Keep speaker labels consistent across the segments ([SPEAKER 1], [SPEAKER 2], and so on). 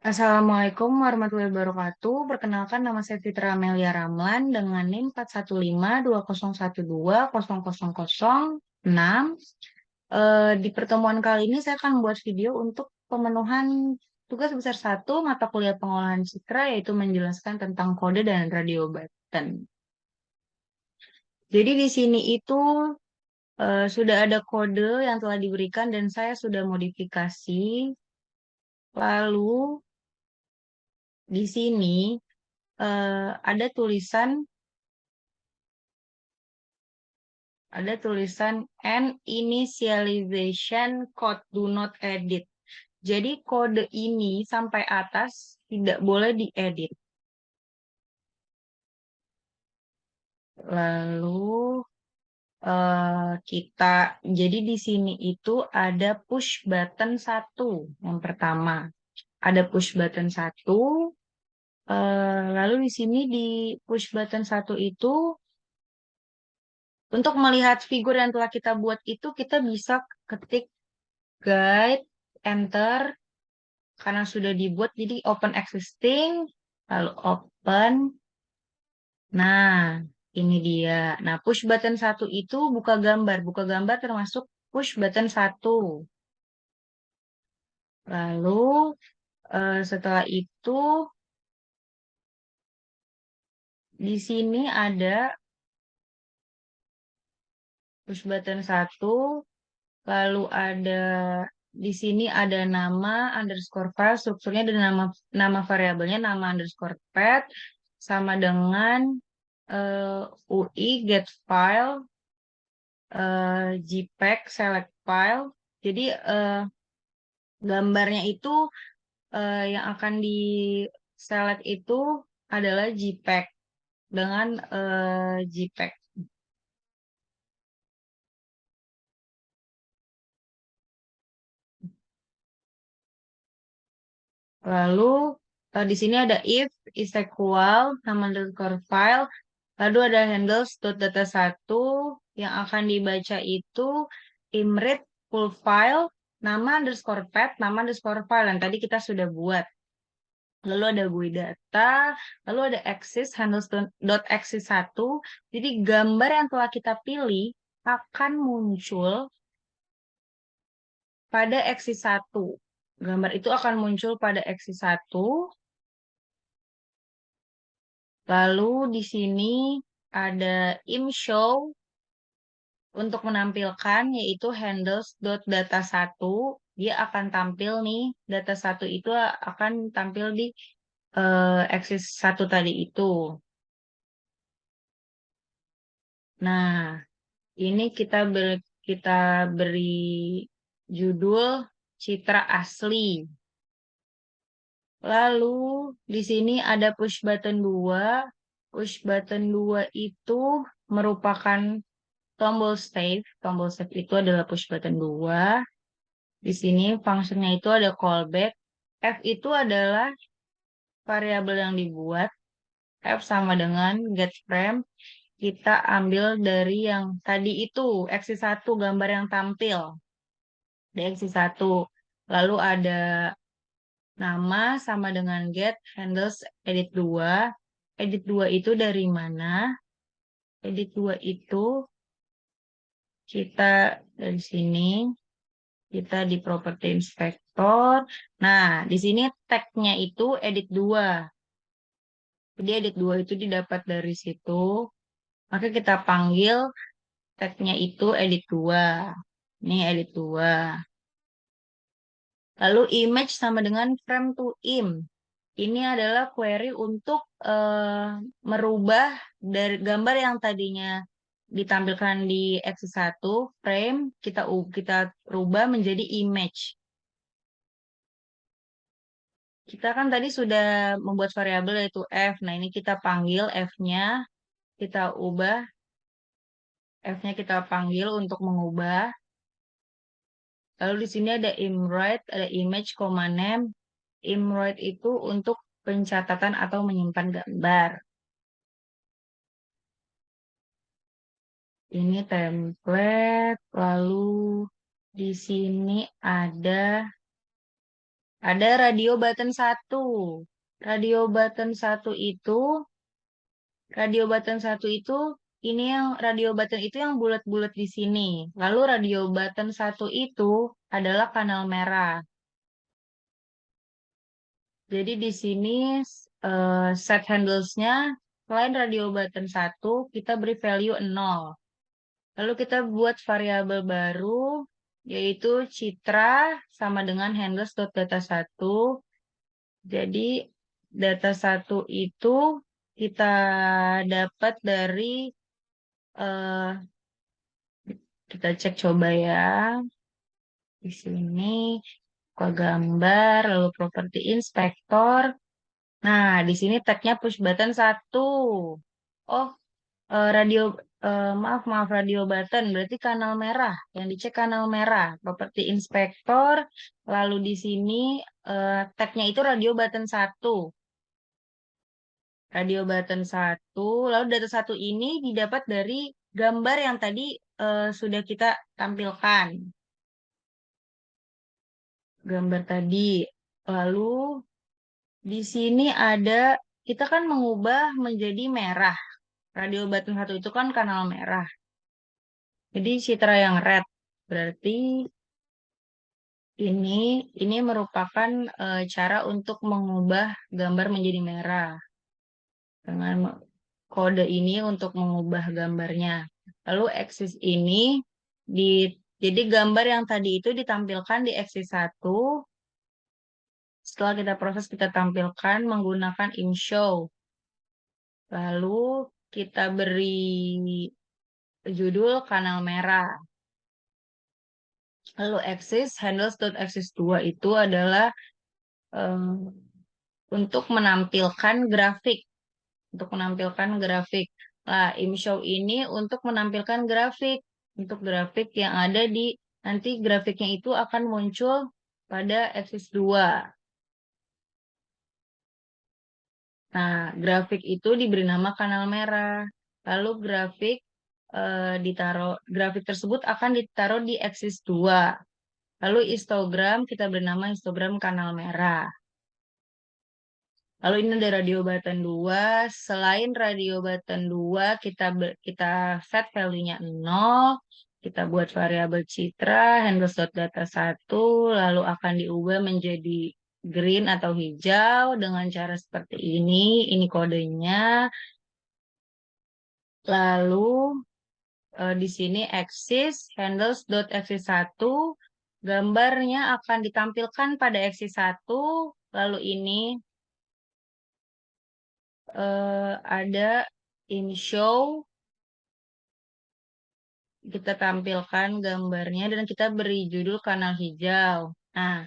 [SPEAKER 1] Assalamualaikum warahmatullahi wabarakatuh. Perkenalkan nama saya Fitra Amelia Ramlan dengan NIM 41520120006. Di pertemuan kali ini saya akan membuat video untuk pemenuhan tugas besar satu mata kuliah pengolahan citra yaitu menjelaskan tentang kode dan radio button. Jadi di sini itu sudah ada kode yang telah diberikan dan saya sudah modifikasi. Lalu di sini ada tulisan and initialization code do not edit. Jadi kode ini sampai atas tidak boleh diedit. Lalu kita jadi di sini itu ada push button satu yang pertama. Ada push button satu. Lalu di sini di push button satu itu untuk melihat figur yang telah kita buat itu kita bisa ketik guide, enter, karena sudah dibuat jadi open existing, lalu open. Nah, ini dia. Nah, push button satu itu buka gambar. Buka gambar termasuk push button satu. Lalu setelah itu di sini ada push button satu. Lalu ada di sini ada nama underscore file, strukturnya dan nama variabelnya nama underscore path sama dengan UI get file, JPEG select file. Jadi gambarnya itu yang akan di select itu adalah JPEG dengan JPEG. Lalu di sini ada if is equal nama underscore file, lalu ada handles.data satu yang akan dibaca itu imread full file nama underscore path nama underscore file yang tadi kita sudah buat. Lalu ada GUI data, lalu ada axis handles.axis satu. Jadi gambar yang telah kita pilih akan muncul pada axis satu. Gambar itu akan muncul pada axis satu. Lalu di sini ada imshow untuk menampilkan yaitu handles.data satu. Dia akan tampil nih, data satu itu akan tampil di axis satu tadi itu. Nah, ini kita beri judul citra asli. Lalu di sini ada push button 2. Push button 2 itu merupakan tombol save. Tombol save itu adalah push button 2. Di sini fungsinya itu ada callback. F itu adalah variabel yang dibuat. F sama dengan getFrame. Kita ambil dari yang tadi itu, axis 1, gambar yang tampil. Di axis 1. Lalu ada nama sama dengan get, handles, edit 2. Edit 2 itu dari mana? Edit 2 itu kita dari sini, kita di property inspector. Nah, di sini tag-nya itu edit 2. Jadi edit 2 itu didapat dari situ. Maka kita panggil tag-nya itu edit 2. Ini edit 2. Lalu image sama dengan frame to im. Ini adalah query untuk merubah dari gambar yang tadinya ditampilkan di axis 1 frame kita rubah menjadi image. Kita kan tadi sudah membuat variabel yaitu f. Nah, ini kita panggil f-nya, kita ubah f-nya kita panggil untuk mengubah. Lalu di sini ada imwrite, ada image, name. Imwrite itu untuk pencatatan atau menyimpan gambar. Ini template, lalu di sini ada Ada radio button 1. Radio button 1 itu, radio button 1 itu, ini yang radio button itu yang bulat-bulat di sini. Lalu radio button 1 itu adalah kanal merah. Jadi di sini set handlesnya selain radio button 1, kita beri value 0. Lalu kita buat variabel baru, yaitu citra sama dengan handles.data1. Jadi data 1 itu kita dapat dari, eh, kita cek coba ya. Di sini ke gambar, lalu properti inspektor. Nah, di sini tagnya push button 1. Oh, radio, maaf, radio button, berarti kanal merah. Yang dicek kanal merah, properti inspektor. Lalu di sini tagnya itu radio button 1. Radio button 1. Lalu data 1 ini didapat dari gambar yang tadi sudah kita tampilkan. Gambar tadi. Lalu di sini ada, kita kan mengubah menjadi merah. Radio button 1 itu kan kanal merah. Jadi citra yang red. Berarti ini merupakan cara untuk mengubah gambar menjadi merah. Dengan kode ini untuk mengubah gambarnya. Lalu axis ini jadi gambar yang tadi itu ditampilkan di axis 1. Setelah kita proses, kita tampilkan menggunakan InShow. Lalu kita beri judul kanal merah. Lalu axis handles.axis 2 itu adalah untuk menampilkan grafik. Untuk menampilkan grafik. Nah, InShow ini untuk menampilkan grafik. Untuk grafik yang ada di, nanti grafiknya itu akan muncul pada axis 2. Nah, grafik itu diberi nama kanal merah. Lalu grafik tersebut akan ditaruh di axis 2. Lalu histogram kita beri nama histogram kanal merah. Lalu ini ada radio button 2. Selain radio button 2, kita set value-nya 0. Kita buat variabel citra, handles.data 1, lalu akan diubah menjadi green atau hijau dengan cara seperti ini. Ini kodenya. Lalu di sini axis, handles.axis 1, gambarnya akan ditampilkan pada axis 1. Lalu ini ada InShow, kita tampilkan gambarnya dan kita beri judul kanal hijau. Nah,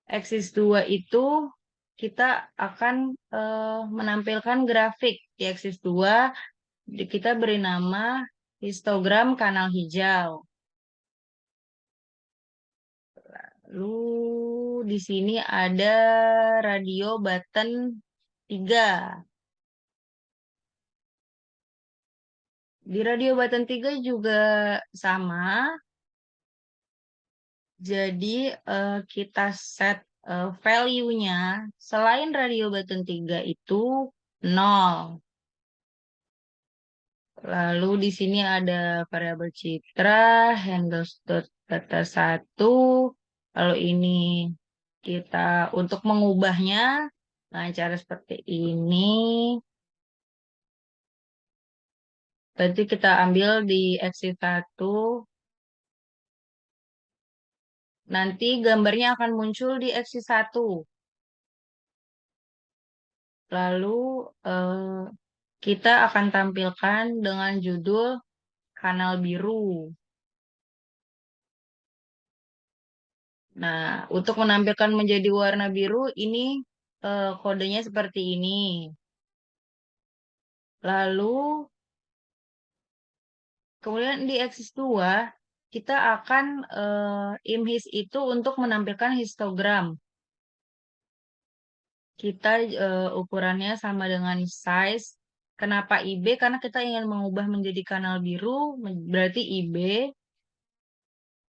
[SPEAKER 1] axis 2 itu kita akan menampilkan grafik di axis 2. Kita beri nama histogram kanal hijau. Lalu di sini ada radio button 3. Di radio button 3 juga sama. Jadi kita set value-nya selain radio button 3 itu 0. Lalu di sini ada variabel citra, handles.data 1. Lalu ini kita untuk mengubahnya dengan cara seperti ini. Berarti kita ambil di axis 1. Nanti gambarnya akan muncul di axis 1. Lalu kita akan tampilkan dengan judul kanal biru. Nah, untuk menampilkan menjadi warna biru, ini kodenya seperti ini. Lalu, kemudian di axis 2, kita akan imhis itu untuk menampilkan histogram. Kita ukurannya sama dengan size. Kenapa IB? Karena kita ingin mengubah menjadi kanal biru, berarti IB.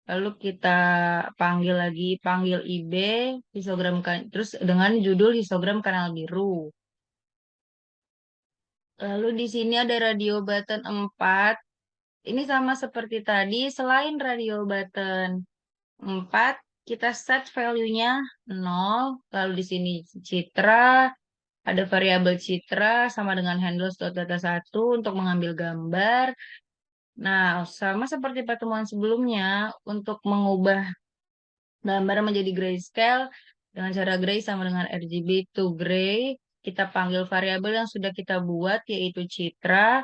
[SPEAKER 1] Lalu kita panggil lagi, panggil IB, histogram terus dengan judul histogram kanal biru. Lalu di sini ada radio button 4. Ini sama seperti tadi, selain radio button 4, kita set value-nya 0. Lalu di sini citra, ada variabel citra sama dengan handles.data1 untuk mengambil gambar. Nah, sama seperti pertemuan sebelumnya, untuk mengubah gambar menjadi grayscale dengan cara gray sama dengan RGB to gray, kita panggil variabel yang sudah kita buat yaitu citra.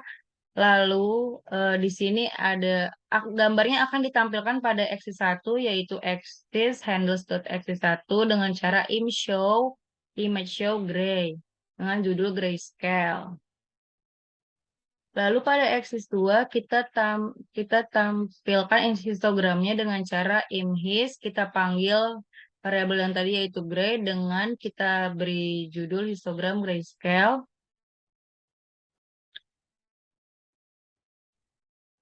[SPEAKER 1] Lalu di sini ada gambarnya akan ditampilkan pada axis 1 yaitu axis handles.axis1 dengan cara image show gray dengan judul grayscale. Lalu pada axis 2 kita tampilkan histogramnya dengan cara imhis, kita panggil variabel yang tadi yaitu gray dengan kita beri judul histogram grayscale.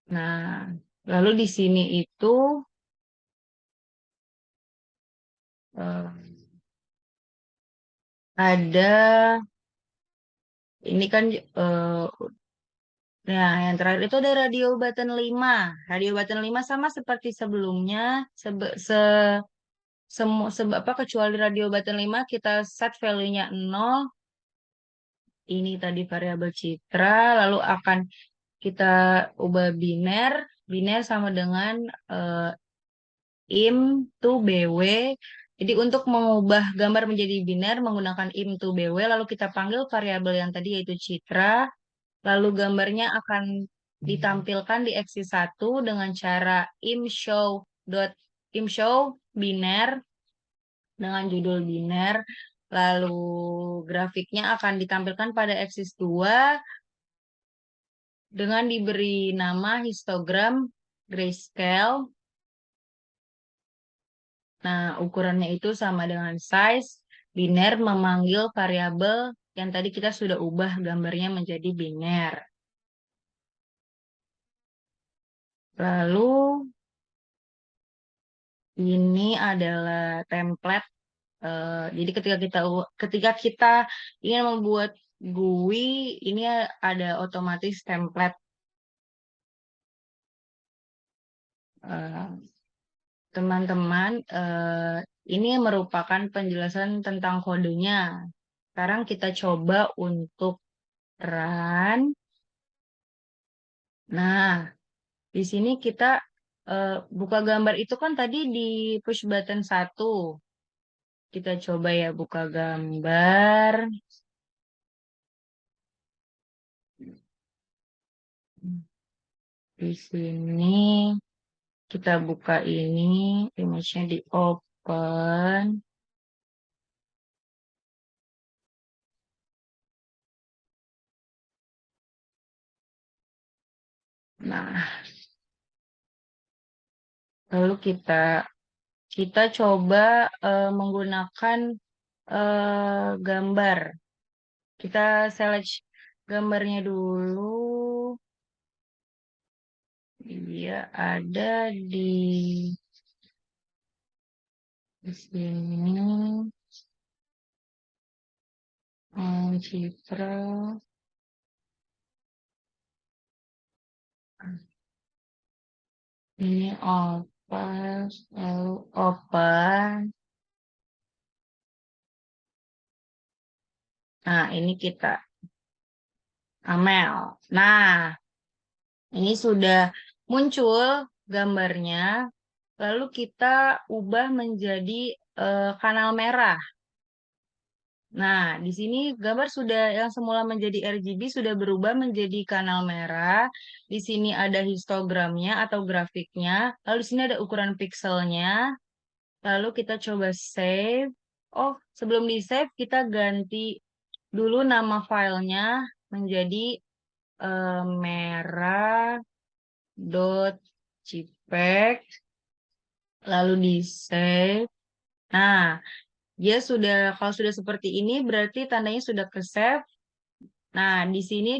[SPEAKER 1] Nah, lalu di sini itu ada ini kan nah yang terakhir itu ada radio button 5. Radio button 5 sama seperti sebelumnya, apa kecuali radio button 5 kita set value-nya 0. Ini tadi variabel citra, lalu akan kita ubah biner. Biner sama dengan im to bw. Jadi untuk mengubah gambar menjadi biner menggunakan im to bw, lalu kita panggil variabel yang tadi yaitu citra, lalu gambarnya akan ditampilkan di axis 1 dengan cara imshow biner dengan judul biner, lalu grafiknya akan ditampilkan pada axis 2 dengan diberi nama histogram grayscale. Nah, ukurannya itu sama dengan size. Biner memanggil variabel yang tadi kita sudah ubah gambarnya menjadi biner. Lalu ini adalah template. Jadi ketika kita ingin membuat GUI, ini ada otomatis template. Teman-teman, ini merupakan penjelasan tentang kodenya. Sekarang kita coba untuk run. Nah, di sini kita buka gambar itu kan tadi di push button 1. Kita coba ya buka gambar. Di sini kita buka ini, image-nya di open. Nah, lalu kita coba menggunakan gambar. Kita select gambarnya dulu. Dia ada di sini. Citra. Ini open, lalu open. Nah, ini kita amel. Nah, ini sudah muncul gambarnya. Lalu kita ubah menjadi kanal merah. Nah, di sini gambar sudah yang semula menjadi RGB sudah berubah menjadi kanal merah. Di sini ada histogramnya atau grafiknya. Lalu di sini ada ukuran pikselnya. Lalu kita coba save. Oh, sebelum di save kita ganti dulu nama filenya menjadi merah.jpg. Lalu di save. Nah, dia kalau sudah seperti ini berarti tandanya sudah ke save. Nah, di sini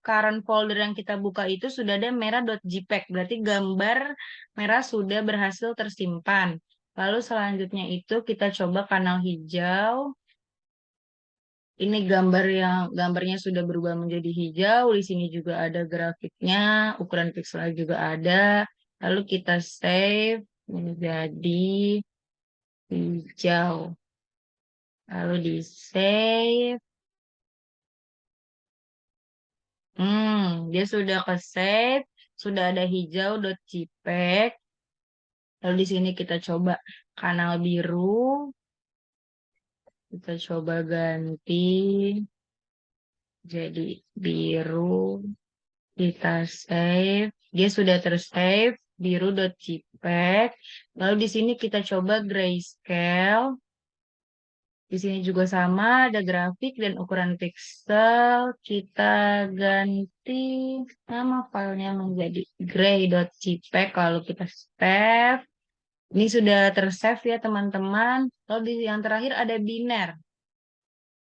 [SPEAKER 1] current folder yang kita buka itu sudah ada merah.jpg, berarti gambar merah sudah berhasil tersimpan. Lalu selanjutnya itu kita coba kanal hijau. Ini gambarnya sudah berubah menjadi hijau. Di sini juga ada grafiknya, ukuran pixelnya juga ada. Lalu kita save menjadi hijau. Lalu di save. Dia sudah ke save, sudah ada hijau.jpg. Lalu di sini kita coba kanal biru, kita coba ganti jadi biru, kita save, dia sudah tersave biru.jpg. Lalu di sini kita coba grayscale. Di sini juga sama, ada grafik dan ukuran pixel. Kita ganti nama filenya menjadi gray.jpg. Kalau kita save, ini sudah tersave ya teman-teman. Lalu di yang terakhir ada biner.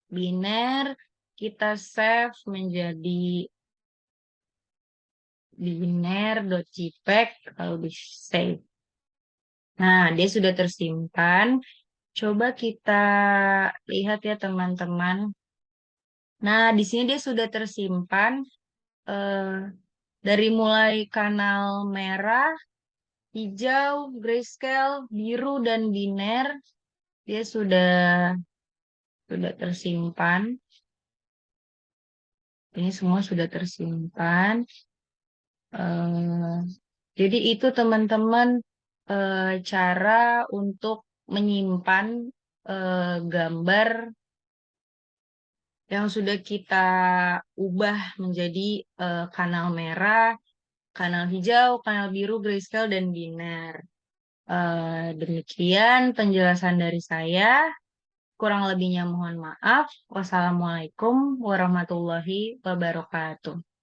[SPEAKER 1] Biner kita save menjadi biner.jpg. Lalu di save. Nah, dia sudah tersimpan. Coba kita lihat ya teman-teman. Nah, di sini dia sudah tersimpan eh, dari mulai kanal merah, hijau, grayscale, biru, dan biner. Dia sudah tersimpan. Ini semua sudah tersimpan. Eh, jadi itu teman-teman cara untuk menyimpan gambar yang sudah kita ubah menjadi kanal merah, kanal hijau, kanal biru, grayscale, dan biner. Demikian penjelasan dari saya. Kurang lebihnya mohon maaf. Wassalamualaikum warahmatullahi wabarakatuh.